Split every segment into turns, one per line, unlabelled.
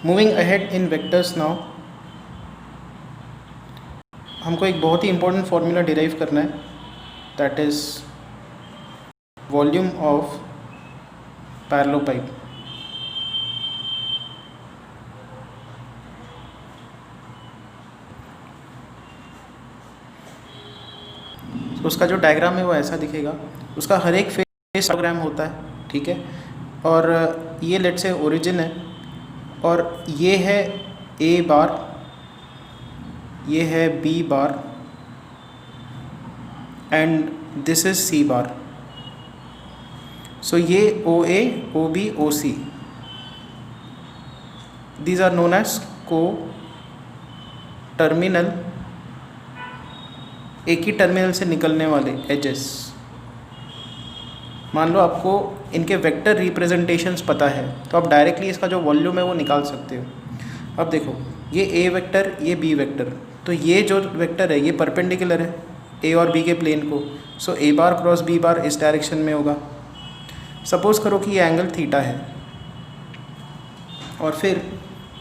Moving ahead in vectors now, हमको एक बहुत ही इंपॉर्टेंट फॉर्मूला डिराइव करना है, that is volume of parallelepiped. तो उसका जो डायग्राम है वो ऐसा दिखेगा, उसका हर एक फेस डायग्राम होता है, ठीक है। और ये लेट से ओरिजिन है, और ये है ए बार, ये है B bar, and this is C bar. So ये O A, O B, O C, these are known as coterminal, एक ही टर्मिनल से निकलने वाले एजेस। मान लो आपको इनके वेक्टर रिप्रेजेंटेशंस पता है, तो आप डायरेक्टली इसका जो वॉल्यूम है वो निकाल सकते हो। अब देखो, ये ए वेक्टर, ये बी वेक्टर, तो ये जो वेक्टर है ये परपेंडिकुलर है ए और बी के प्लेन को। सो ए बार क्रॉस बी बार इस डायरेक्शन में होगा। सपोज करो कि ये एंगल थीटा है, और फिर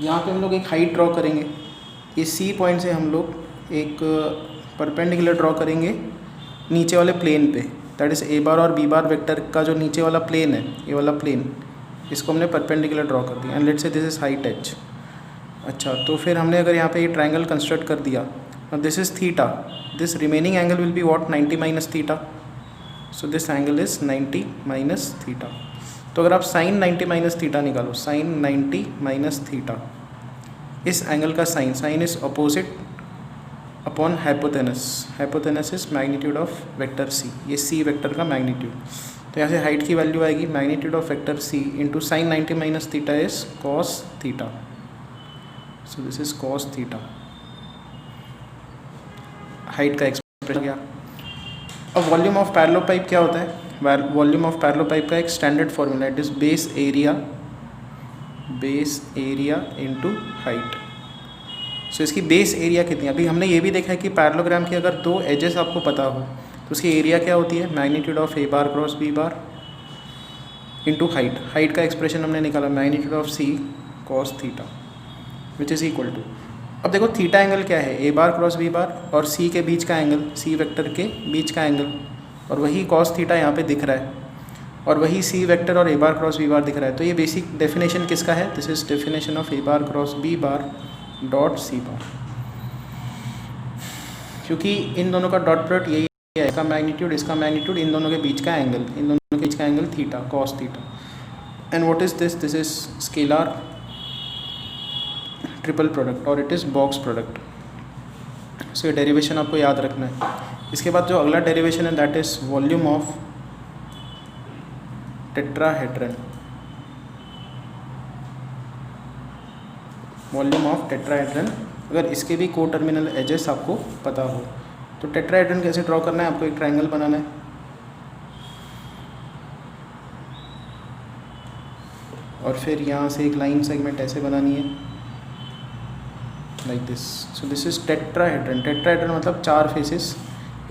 यहाँ पे हम लोग एक हाइट ड्रॉ करेंगे। ये सी पॉइंट से हम लोग एक परपेंडिकुलर ड्रॉ करेंगे नीचे वाले प्लेन पे, दैट इज़ ए बार और बी बार वेक्टर का जो नीचे वाला प्लेन है, ये वाला प्लेन, इसको हमने परपेंडिकुलर ड्रॉ कर दिया, and let's say this is height H. अच्छा, तो फिर हमने अगर यहाँ पे ये ट्रायंगल कंस्ट्रक्ट कर दिया, this is theta, this remaining angle will be what, 90 minus theta. So this angle is 90 minus theta. तो अगर आप साइन 90 माइनस थीटा निकालो, साइन 90 माइनस थीटा, इस एंगल का sine is opposite upon hypotenuse. Hypotenuse is magnitude of vector C, ये C vector का magnitude. तो यहाँ से हाइट की वैल्यू आएगी magnitude of vector C into sine 90 minus theta is cos theta. So this is cos theta, height का expression गया। अब वॉल्यूम ऑफ पैरेललोपाइप क्या होता है? वॉल्यूम ऑफ पैरेललोपाइप का एक standard formula, it is base area into height. So इसकी base area कितनी है? अभी हमने ये भी देखा है कि पैरेललोग्राम की अगर दो एजेस आपको पता हो तो उसकी एरिया क्या होती है, magnitude of A bar cross B bar into height. Height का एक्सप्रेशन हमने निकाला magnitude of C cos theta which is equal to, अब देखो थीटा एंगल क्या है, ए बार क्रॉस बी बार और सी के बीच का एंगल, सी वेक्टर के बीच का एंगल, और वही कॉस थीटा यहाँ पे दिख रहा है, और वही सी वेक्टर और ए बार क्रॉस बी बार दिख रहा है। तो ये बेसिक डेफिनेशन किसका है? This is definition of A bar cross B bar dot C bar, क्योंकि इन दोनों का डॉट प्रोडक्ट यही है, इसका मैग्नीट्यूड, इन दोनों के बीच का एंगल, इन दोनों के बीच का angle theta, cos theta. And what is this? This is scalar triple product और इट इज़ बॉक्स प्रोडक्ट। सो ये डेरिवेशन आपको याद रखना है। इसके बाद जो अगला डेरिवेशन है that is volume of tetrahedron. Volume of tetrahedron, अगर इसके भी को टर्मिनल एजेस आपको पता हो तो टेट्राहेड्रन कैसे ड्रॉ करना है? आपको एक ट्रायंगल बनाना है, और फिर यहाँ से एक लाइन सेगमेंट ऐसे बनानी है like this. So this is tetrahedron. Tetrahedron मतलब चार फेसेस,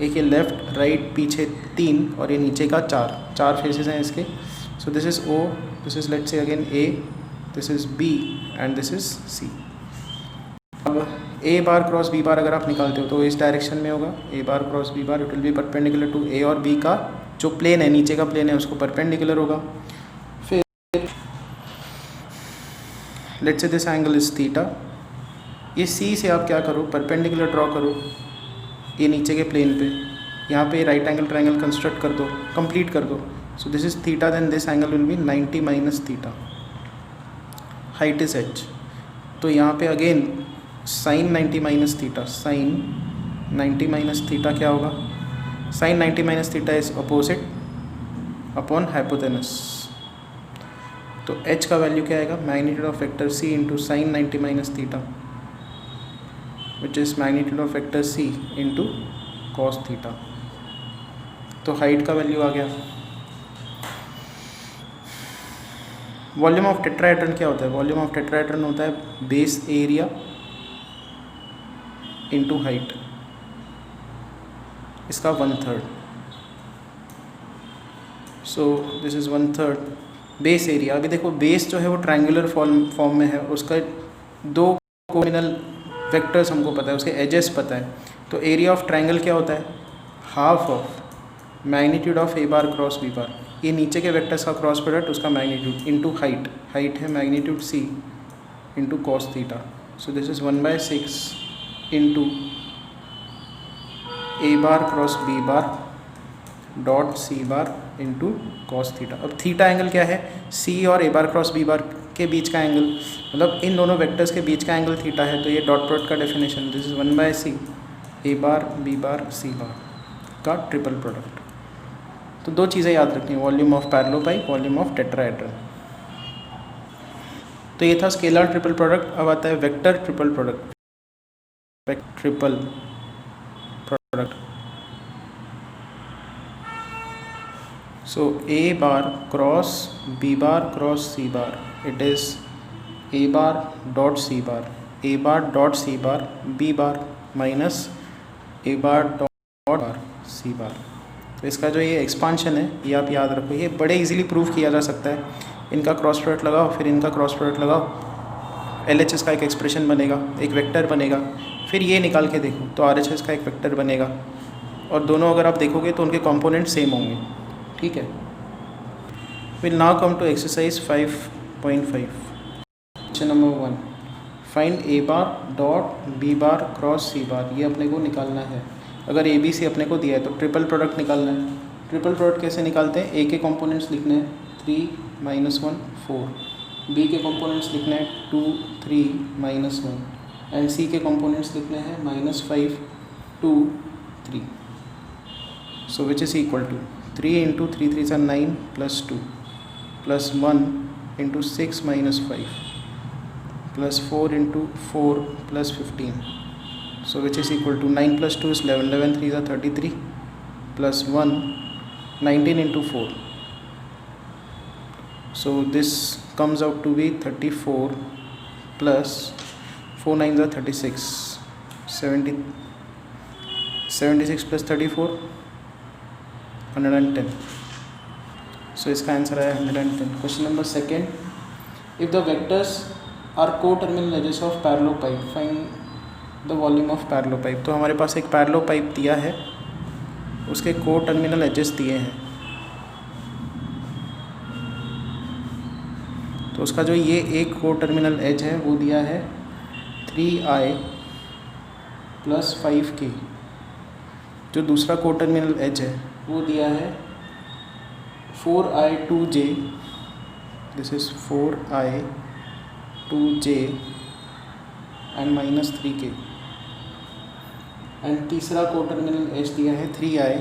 एक ये लेफ्ट राइट पीछे तीन, और ये नीचे का चार फेसेस हैं इसके। So this is O, this is let's say again A, this is B and this is C. अब ए बार क्रॉस बी बार अगर आप निकालते हो तो इस डायरेक्शन में होगा, A bar cross B bar, it will be perpendicular to A और बी का जो प्लेन है, नीचे का प्लेन है उसको परपेंडिकुलर होगा। फिर let's say this angle is theta. ये सी से आप क्या करो, परपेंडिकुलर ड्रॉ करो ये नीचे के प्लेन पे, यहाँ पे राइट एंगल ट्रायंगल कंस्ट्रक्ट कर दो, कंप्लीट कर दो। So this is theta, then this angle will be 90 minus theta, height is H. तो यहाँ पे again sine 90 minus theta, sine 90 minus theta क्या होगा? Sine 90 minus theta is opposite upon hypotenuse. तो h का वैल्यू क्या आएगा? Magnitude of vector c into sine 90 minus theta which is magnitude of vector c into cos theta. तो height का value आ गया। Volume of tetrahedron क्या होता है? वॉल्यूम ऑफ टेट्राहेड्रन होता है बेस एरिया इंटू हाइट, इसका 1/3। सो दिस इज़ 1/3 बेस एरिया, अभी देखो बेस जो है वो ट्रायंगुलर फॉर्म में है, उसका 2 कोऑर्डिनल वेक्टर्स हमको पता है, उसके एजेस पता है, तो एरिया ऑफ ट्रायंगल क्या होता है, half of magnitude of A bar cross B bar, ये नीचे के वेक्टर्स का क्रॉस प्रोडक्ट उसका मैग्नीट्यूड इंटू हाइट, हाइट है magnitude C into cos theta, so this is 1/6 into A bar cross B bar dot C bar into cos theta. अब theta angle क्या है, सी और ए बार क्रॉस बी बार के बीच का angle, मतलब इन दोनों वेक्टर्स के बीच का एंगल थीटा है, तो ये डॉट प्रोडक्ट का definition, this is 1/c A bar B bar C bar का ट्रिपल प्रोडक्ट। तो 2 चीज़ें याद रखनी है, volume of parallelepiped, volume of tetrahedral. तो ये था स्केलर ट्रिपल प्रोडक्ट। अब आता है vector triple product. Triple product, so a bar cross b bar cross c bar, it is a bar dot c bar, a bar dot c bar b bar minus a bar dot c bar। तो इसका जो ये expansion है ये आप याद रखो, ये बड़े इजीली प्रूव किया जा सकता है। इनका क्रॉस प्रोडक्ट लगाओ, फिर इनका क्रॉस प्रोडक्ट लगाओ, LHS का एक एक्सप्रेशन बनेगा, एक वेक्टर बनेगा, फिर ये निकाल के देखो तो RHS का एक वेक्टर बनेगा, और दोनों अगर आप देखोगे तो उनके कंपोनेंट सेम होंगे, ठीक है। Will now come to exercise 5.5। Question number 1, find A bar dot B bar cross C bar, ये अपने को निकालना है। अगर ए बी सी अपने को दिया है तो ट्रिपल प्रोडक्ट निकालना है। ट्रिपल प्रोडक्ट कैसे निकालते हैं, ए के कंपोनेंट्स लिखने हैं 3 - 1 4, बी के कंपोनेंट्स लिखने हैं 2 3 - 1, एंड सी के कंपोनेंट्स लिखने हैं -5 2 3। सो which is equal to 3 × 3 3 are 9 + 2 + 1 × 6 - 5 + 4 × 4 + 15, so which is equal to 9 + 2 is 11, 11 3 are 33 + 1 19 × 4, so this comes out to be 34 plus 4 9s are 36, 76 plus 34 110, so इसका आंसर है 110। Question number 2, if the vectors are co-terminal edges of parallelepiped, find the volume of parallelepiped. तो हमारे पास एक पैरेललोपाइप दिया है, उसके co-terminal edges दिए हैं, तो उसका जो ये एक co-terminal edge है वो दिया है 3i + 5k, जो दूसरा co-terminal edge है वो दिया है 4i 2j, this is 4i 2j and -3k, and तीसरा co-terminal edge दिया है 3i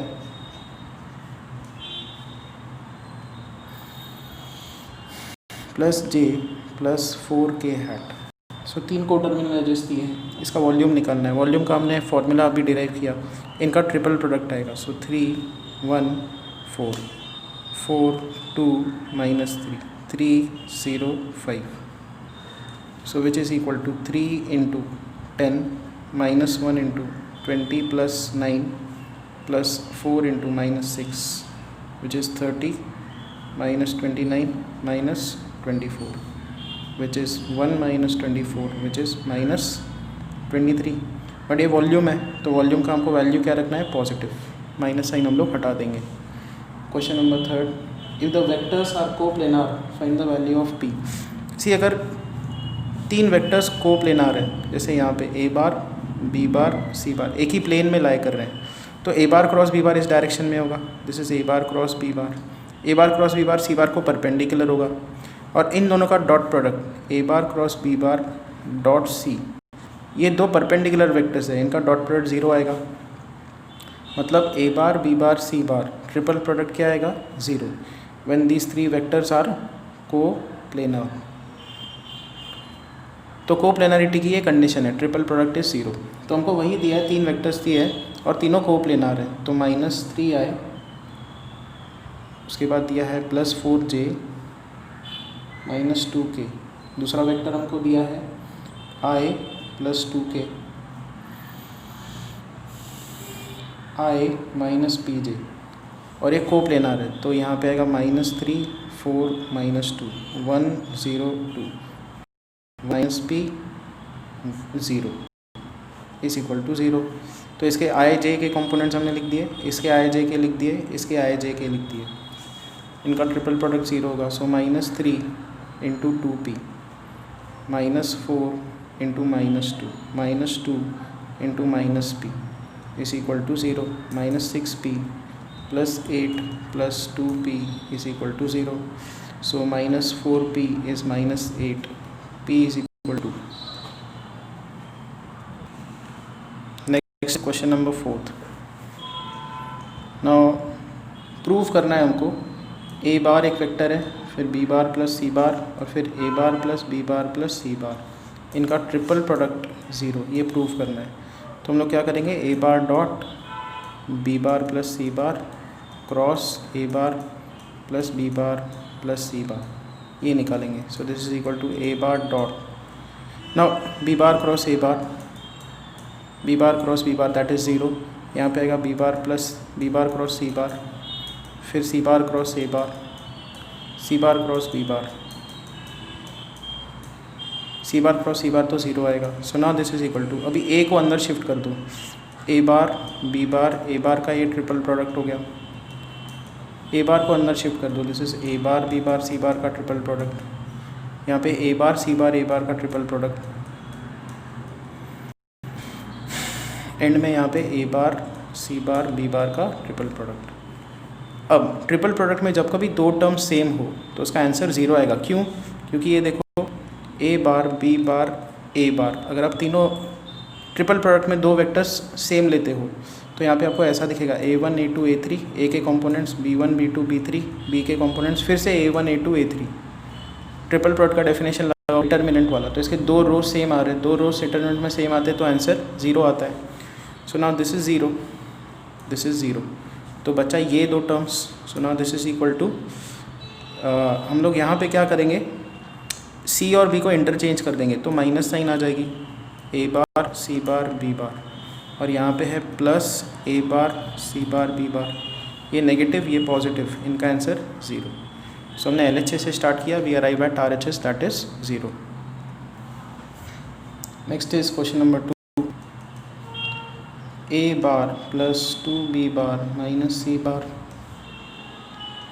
+ j + 4k हैट। सो 3 co-terminal edges दिए हैं, इसका वॉल्यूम निकालना है। वॉल्यूम का हमने फॉर्मूला अभी डिराइव किया, इनका ट्रिपल प्रोडक्ट आएगा, सो 3 1 4 4 2 -3 3 0 5, so which is equal to 3 × 10 - 1 × 20 + 9 + 4 × -6, which is 30 - 29 - 24, which is 1 - 24, which is -23। But ये वॉल्यूम है, तो वॉल्यूम का हमको वैल्यू क्या रखना है, पॉजिटिव, माइनस साइन हम लोग हटा देंगे। Question number 3, if the vectors are coplanar find the value of P. See अगर 3 वेक्टर्स कोप्लेनार हैं, जैसे यहाँ पे ए बार बी बार सी बार एक ही प्लेन में लाई कर रहे हैं, तो ए बार क्रॉस बी बार इस डायरेक्शन में होगा, this is A bar cross B bar, A bar cross B bar C bar को परपेंडिकुलर होगा, और इन दोनों का dot product A bar cross B bar dot C, ये 2 परपेंडिकुलर वेक्टर्स है, इनका डॉट प्रोडक्ट 0 आएगा, मतलब A bar B bar C bar triple product क्या आएगा, 0 when these 3 vectors are coplanar. तो कोप्लेनरिटी की ये कंडीशन है, ट्रिपल प्रोडक्ट इज 0। तो हमको वही दिया है, 3 वेक्टर्स दिए हैं और तीनों कोप्लेनर है, तो -3i, उसके बाद दिया है +4j -2k, दूसरा वेक्टर हमको दिया है i + 2k i - pj, और ये कोप्लेनर है, तो यहाँ पे आएगा -3 4 minus 2, 1 0 2 minus p 0 is equal to 0। तो इसके आई जे के कंपोनेंट्स हमने लिख दिए, इसके आई जे के लिख दिए, इसके आई जे के लिख दिए, इनका ट्रिपल प्रोडक्ट 0 होगा। So -3 into 2p -4 into -2 -2 into -p is equal to 0। -6p plus 8 plus 2p is equal to 0। So -4p is -8, p is equal to. Next question number 4। Now prove करना है हमको a बार एक vector है, फिर b bar plus c बार और फिर a bar plus b bar plus c बार, इनका triple product 0, ये प्रूव करना है। तो हम लोग क्या करेंगे, a bar dot b bar plus c bar cross a bar plus b bar plus c bar, ये निकालेंगे। So this is equal to a bar dot now b bar cross a bar, b bar cross b bar that is 0। यहाँ पे आएगा b bar plus b bar cross c bar, फिर c bar cross a bar, c bar cross b bar, c bar cross c bar तो 0 आएगा। So now this is equal to, अभी a को अंदर shift कर दो, a bar b bar a बार का ये ट्रिपल प्रोडक्ट हो गया, a बार को अंदर शिफ्ट कर दो, this is a bar b bar c बार का ट्रिपल प्रोडक्ट, यहाँ पे a bar c bar a बार का ट्रिपल प्रोडक्ट, एंड में यहाँ पे a bar c bar b बार का ट्रिपल प्रोडक्ट। अब ट्रिपल प्रोडक्ट में जब कभी दो टर्म सेम हो तो उसका आंसर 0 आएगा। क्यों? क्योंकि ये देखो a bar b bar a बार, अगर आप तीनों ट्रिपल प्रोडक्ट में दो वेक्टर्स सेम लेते हो तो यहाँ पे आपको ऐसा दिखेगा a1 a2 a3, a के components b1 b2 b3, b के कंपोनेंट्स फिर से a1 a2 a3। Triple product का डेफिनेशन लगाओ डिटर्मिनेंट वाला, तो इसके दो रोज सेम आ रहे हैं, दो रोज डिटर्मिनेंट में सेम आते हैं तो आंसर 0 आता है। So now this is 0, this is 0, तो बच्चा ये दो terms. So now this is equal to, हम लोग यहाँ पे क्या करेंगे, c और b को इंटरचेंज कर देंगे तो माइनस साइन आ जाएगी, a bar c bar b बार, और यहाँ पे है plus a bar c bar b बार, ये नेगेटिव ये पॉजिटिव, इनका आंसर 0। सो हमने LHS से स्टार्ट किया, we arrive at RHS that is 0। Next is question number 2। a bar plus 2b bar minus c bar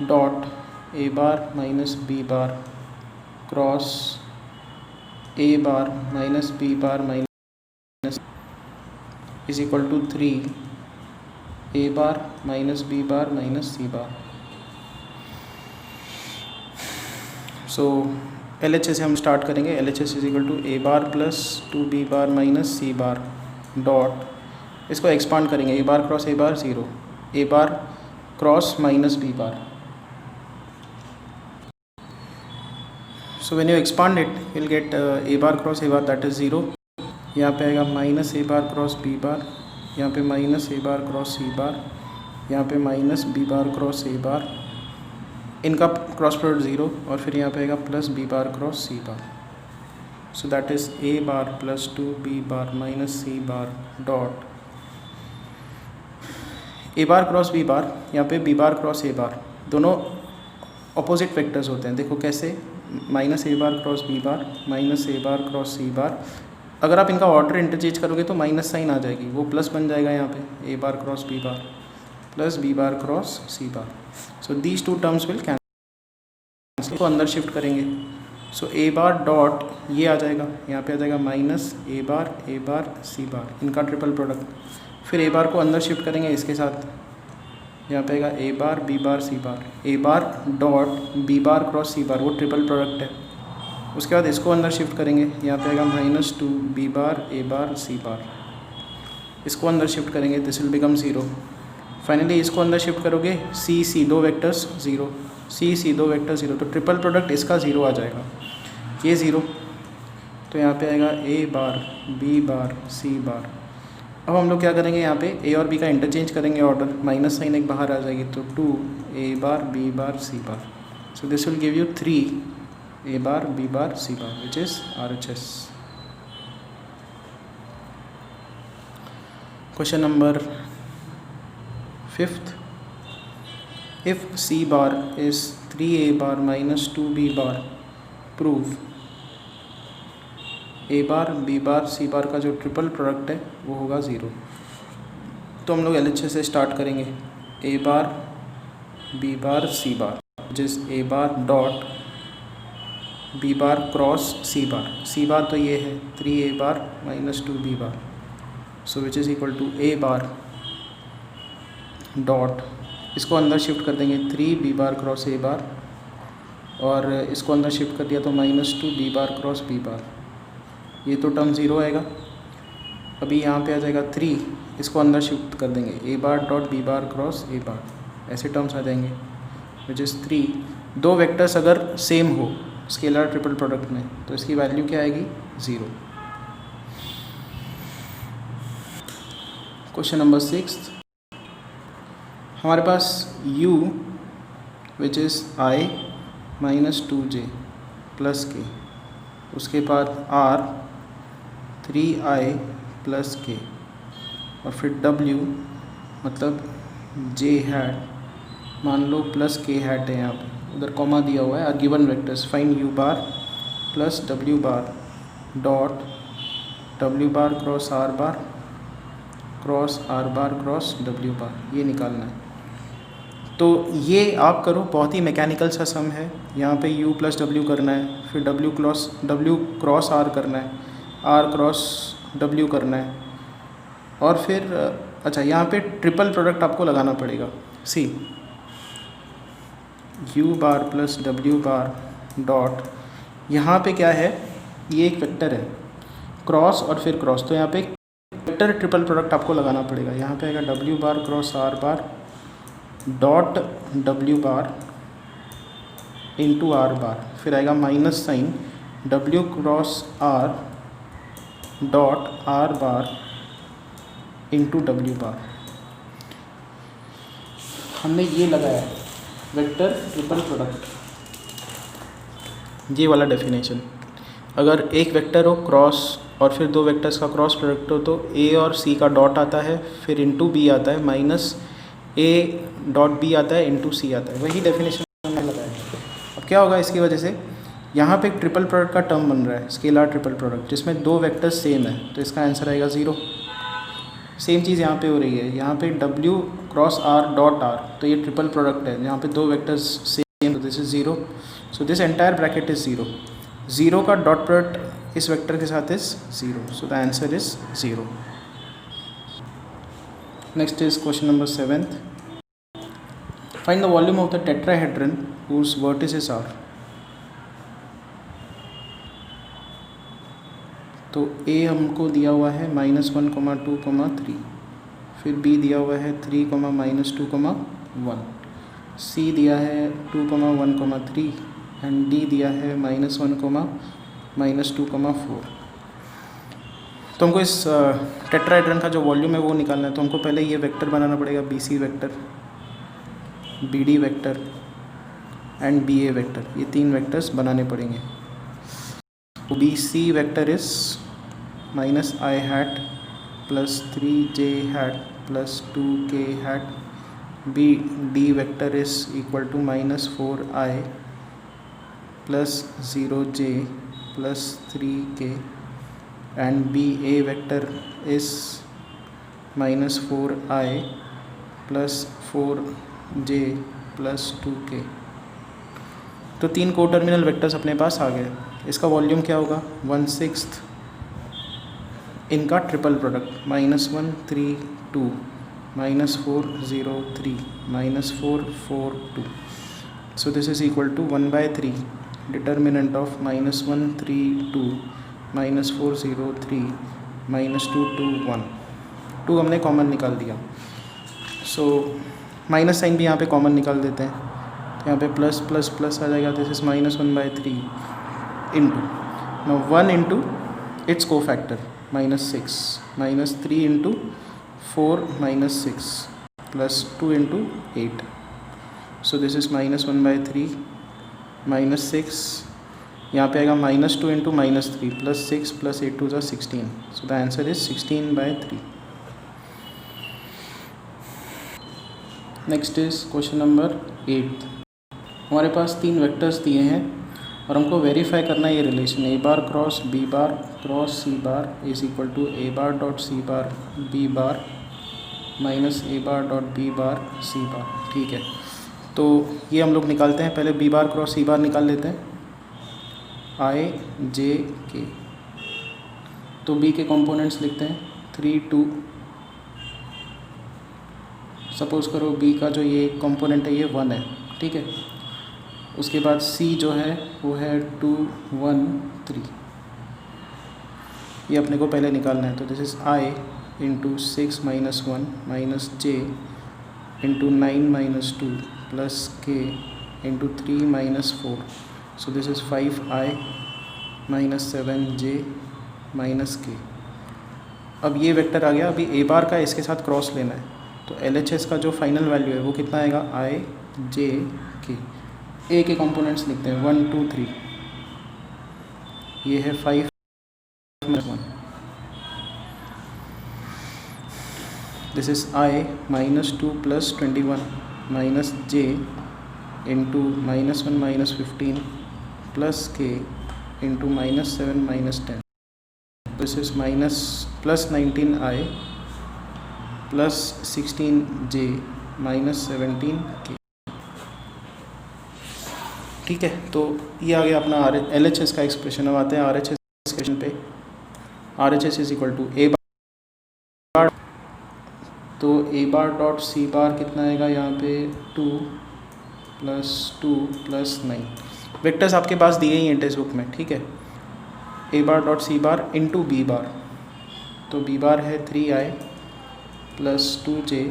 dot a bar minus b bar cross a bar minus b bar minus is equal to 3 a bar minus b bar minus c bar. So LHS से हम start करेंगे, LHS is equal to a bar plus 2b bar minus c bar dot, इसको expand करेंगे, a bar cross a bar 0, a bar cross minus b bar. So when you expand it will get a bar cross a bar that is 0, यहाँ पे आएगा minus a bar cross b बार, यहाँ पे minus a bar cross c बार, यहाँ पे minus b bar cross a बार, इनका cross product 0, और फिर यहाँ पे आएगा plus b bar cross c bar. So that is a bar plus 2b bar minus c bar dot a bar cross b बार, यहाँ पे b बार क्रॉस a बार, दोनों opposite vectors होते हैं। देखो कैसे, minus a bar cross b bar minus a bar cross c बार, अगर आप इनका ऑर्डर इंटरचेंज करोगे तो माइनस साइन आ जाएगी, वो प्लस बन जाएगा यहाँ पे, a bar cross b bar plus b bar cross c bar. So these two terms will cancel, को अंदर शिफ्ट करेंगे। सो a बार डॉट ये आ जाएगा, यहाँ पे आ जाएगा माइनस a बार c बार, इनका ट्रिपल प्रोडक्ट, फिर a बार को अंदर शिफ्ट करेंगे इसके साथ, यहाँ पे आएगा a bar b bar c bar, a bar dot b bar cross c बार, वो ट्रिपल प्रोडक्ट है। उसके बाद इसको अंदर शिफ्ट करेंगे, यहाँ पे आएगा minus 2 b bar a bar c बार, इसको अंदर शिफ्ट करेंगे, दिस विल बिकम 0। फाइनली इसको अंदर शिफ्ट करोगे, c दो वेक्टर्स 0, c दो वेक्टर 0, तो ट्रिपल प्रोडक्ट इसका 0 आ जाएगा, ये 0, तो यहाँ पे आएगा a bar b bar c बार। अब हम लोग क्या करेंगे, यहाँ पे a और b का इंटरचेंज करेंगे ऑर्डर, माइनस साइन एक बाहर आ जाएगी, तो 2 a bar b bar c bar. So this will give you 3 a bar b bar c bar which is RHS। Question number 5th, if c bar is 3a bar minus 2b bar prove a bar b bar c बार का जो triple product है वो होगा 0। तो हम लोग LHS से start करेंगे। a bar b bar c bar जिस a bar dot b bar cross c bar तो ये है 3a bar minus 2b bar, so which is equal to a bar dot, इसको अंदर शिफ्ट कर देंगे 3b बार क्रॉस a बार, और इसको अंदर शिफ्ट कर दिया तो माइनस 2b बार क्रॉस b बार, ये तो टर्म 0 आएगा। अभी यहाँ पे आ जाएगा 3, इसको अंदर शिफ्ट कर देंगे a bar dot b bar cross a बार, ऐसे टर्म्स आ जाएंगे विच इज़ 3। दो वेक्टर्स अगर सेम हो स्केलर ट्रिपल प्रोडक्ट में तो इसकी वैल्यू क्या आएगी 0। क्वेश्चन नंबर 6, हमारे पास u which is i minus 2j plus k, उसके बाद r 3i प्लस k, और फिर w मतलब j हैट मान लो प्लस k हैट है, यहाँ पे उधर कॉमा दिया हुआ है। Given vectors find u bar plus w bar dot w bar cross r bar cross r bar cross w bar, ये निकालना है। तो ये आप करो, बहुत ही मैकेनिकल सा सम है। यहाँ पे u प्लस w करना है, फिर w क्रॉस r करना है, r क्रॉस w करना है, और फिर अच्छा यहाँ पे ट्रिपल प्रोडक्ट आपको लगाना पड़ेगा। सी u bar plus w bar dot, यहाँ पे क्या है, ये एक वेक्टर है क्रॉस और फिर क्रॉस, तो यहाँ पे वेक्टर ट्रिपल प्रोडक्ट आपको लगाना पड़ेगा। यहाँ पे आएगा w bar cross r bar dot w bar into r bar, फिर आएगा minus sign w cross r dot r bar into w bar. हमने ये लगाया वेक्टर ट्रिपल प्रोडक्ट, ये वाला डेफिनेशन। अगर एक वेक्टर हो क्रॉस और फिर दो वेक्टर्स का क्रॉस प्रोडक्ट हो तो a और c का डॉट आता है, फिर इंटू b आता है, माइनस a डॉट b आता है, इंटू c आता है, वही डेफिनेशन हमने लगाया। अब क्या होगा इसकी वजह से, यहाँ पे एक ट्रिपल प्रोडक्ट का टर्म बन रहा है स्केलर ट्रिपल प्रोडक्ट, जिसमें दो वेक्टर्स सेम है, तो इसका आंसर आएगा 0। सेम चीज़ यहाँ पे हो रही है, यहाँ पे w cross r dot r, तो ये ट्रिपल प्रोडक्ट है, यहाँ पे दो वेक्टर्स सेम, तो this is 0, so this entire bracket is 0। 0 का डॉट प्रोडक्ट इस वेक्टर के साथ is 0, so the answer is 0। Next is question number 7th, find the volume of the tetrahedron whose vertices are। तो a हमको दिया हुआ है -1, 2, 3, फिर b दिया हुआ है 3, -2, 1, c दिया है 2, 1, 3 एंड d दिया है -1, -2, 4। तो हमको इस टेट्राहेड्रन का जो वॉल्यूम है वो निकालना है। तो हमको पहले ये वेक्टर बनाना पड़ेगा, BC vector, BD vector and BA vector, ये तीन वेक्टर्स बनाने पड़ेंगे। तो BC vector is -i hat plus 3j hat plus 2k hat, BD vector is equal to -4i plus 0j plus 3k and BA vector is -4i plus 4j plus 2k। तो तीन को terminal vectors अपने पास आ गए। इसका volume क्या होगा, 1/6 इनका triple product, -1, 3, 2, -4, 0, 3, -4, 4, 2, so this is equal to 1/3 determinant of -1, 3, 2, -4, 0, 3, -2, 2, 1। 2 हमने कॉमन निकाल दिया, सो माइनस साइन भी यहाँ पे कॉमन निकाल देते हैं, यहाँ पे प्लस प्लस प्लस आ जाएगा, this is -1/3 into, now 1 into its cofactor -6, -3 into 4 -6 plus 2 into 8, so this is -1/3 -6, यहाँ पे आएगा -2 into -3 plus 6 plus 8 2 16, so the answer is 16/3। Next is question number 8, हमारे पास 3 वेक्टर्स दिए हैं और हमको वेरीफाई करना है ये relation A bar cross B bar cross C bar is equal to A bar dot C bar B bar minus A bar dot B bar C bar. ठीक है, तो ये हम लोग निकालते हैं। पहले बी बार क्रॉस सी बार निकाल लेते हैं, आई जे के। तो बी के कंपोनेंट्स लिखते हैं 3 2। सपोज़ करो बी का जो ये कंपोनेंट है ये 1 है। ठीक है, उसके बाद सी जो है वो है 2 1 3। ये अपने को पहले निकालना है। तो this is I into 6 minus 1 minus J into 9 minus 2 plus K into 3 minus 4। So this is 5i minus 7j minus K. अब ये वेक्टर आ गया। अभी ए बार का इसके साथ क्रॉस लेना है, तो LHS का जो फाइनल वैल्यू है वो कितना आएगा, आई जे के। ए के कंपोनेंट्स लिखते हैं 1 2 3। ये है 5 1। This is I minus 2 plus 21 minus J into minus 1 minus 15 plus K into minus 7 minus 10। This is minus plus 19i plus 16j minus 17k। ठीक है, तो ये आ गया अपना LHS का एक्सप्रेशन। अब आते हैं RHS एक्सप्रेशन पे। RHS is equal to A bar, तो ए बार डॉट सी बार कितना आएगा यहाँ पे 2 प्लस 9। वेक्टर्स आपके पास दिए ही हैं टेक्स्ट बुक में। ठीक है, ए bar dot C bar into B बार, तो बी बार है 3i प्लस 2j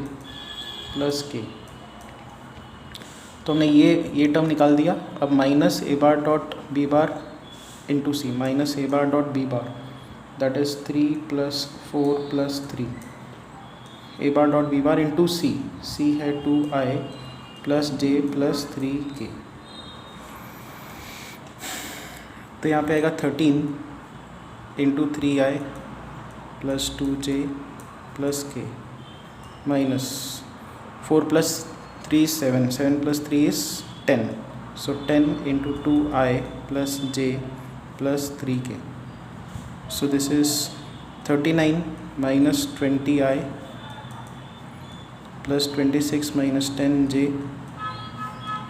प्लस के। तो हमने ये टर्म निकाल दिया। अब minus A bar dot B bar into C, minus A bar dot B bar that is 3 plus 4 plus 3। A bar dot B bar into C, C है 2i plus j plus 3k। तो यहाँ पे आएगा 13 into 3i plus 2j plus K minus 4 plus 3 7, 7 plus 3 is 10। So 10 into 2i plus j plus 3k। So this is 39 minus 20i plus 26 minus 10j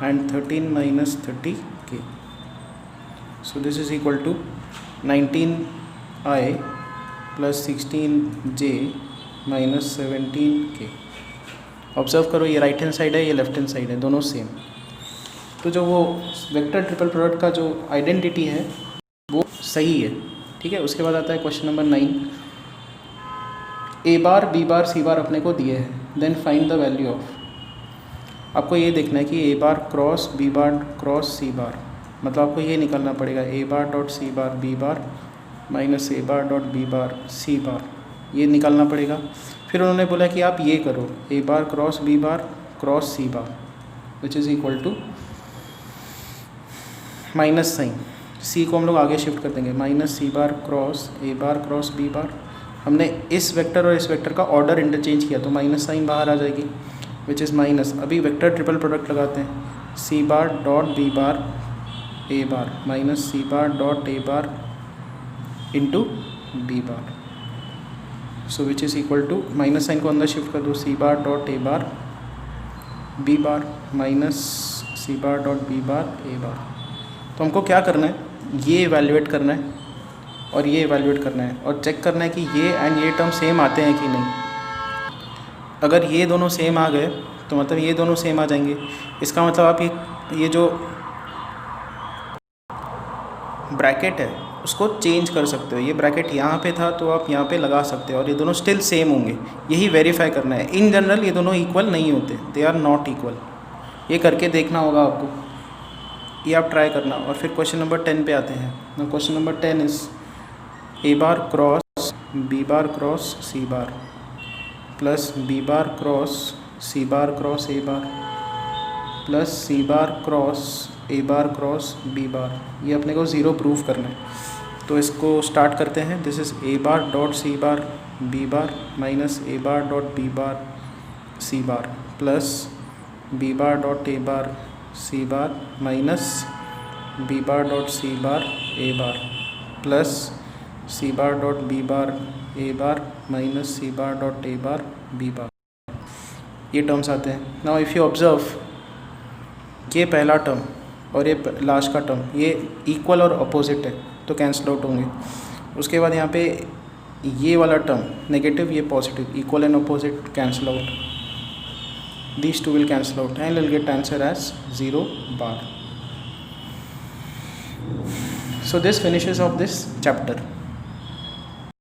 and 13 minus 30k। So this is equal to 19i plus 16j minus 17k। Observe करो, ये right hand side है, ये left hand side है, दोनों same. तो जो वो vector triple product का जो आइडेंटिटी है वो सही है। ठीक है, उसके बाद आता है question number 9। A bar B bar C bar अपने को दिए हैं, then find the value of. आपको ये देखना है कि A bar cross B bar cross C bar, मतलब आपको ये निकालना पड़ेगा A bar dot C bar B bar minus A bar dot B bar C bar, ये निकालना पड़ेगा। फिर उन्होंने बोला कि आप ये करो A bar cross B bar cross C bar which is equal to minus sign, C को हम लोग आगे शिफ्ट कर देंगे, minus C bar cross A bar cross B bar. हमने इस वेक्टर और इस वेक्टर का ऑर्डर इंटरचेंज किया तो माइनस साइन बाहर आ जाएगी विच इज़ माइनस। अभी वेक्टर ट्रिपल प्रोडक्ट लगाते हैं, C bar dot B bar A bar minus C bar dot A bar into B bar. So which is equal to minus sign को अंदर shift कर दो, C bar dot A bar B bar minus C bar dot B bar A bar. तो हमको क्या करना है, ये इवैल्यूएट करना है और ये इवैल्यूएट करना है और चेक करना है कि ये एंड ये टर्म सेम आते हैं कि नहीं। अगर ये दोनों सेम आ गए तो मतलब ये दोनों सेम आ जाएंगे। इसका मतलब आप ये जो ब्रैकेट है उसको चेंज कर सकते हो। ये ब्रैकेट यहाँ पे था तो आप यहाँ पे लगा सकते हो और ये दोनों स्टिल सेम होंगे, यही वेरीफाई करना है। इन जनरल ये दोनों इक्वल नहीं होते, दे आर नॉट इक्वल। ये करके देखना होगा आपको, ये आप ट्राई करना। और फिर क्वेश्चन नंबर 10 पे आते हैं। Question number 10 is A bar cross B bar cross C bar plus B bar cross C bar cross A bar plus C bar cross A bar cross B bar. ये अपने को zero proof करना है। तो इसको start करते हैं। This is A bar dot C bar B bar minus A bar dot B bar C bar plus B bar dot A bar C bar minus B bar dot C bar A bar plus C bar dot B bar A bar minus C bar dot A bar B bar, ये terms आते हैं। Now if you observe, ये पहला term और ये last का term ये equal और अपोजिट है तो कैंसिल आउट होंगे। उसके बाद यहाँ पे ये वाला टर्म नेगेटिव, ये positive, equal and opposite cancel out, these two will cancel out and we'll get answer as 0 bar. So this finishes off this chapter.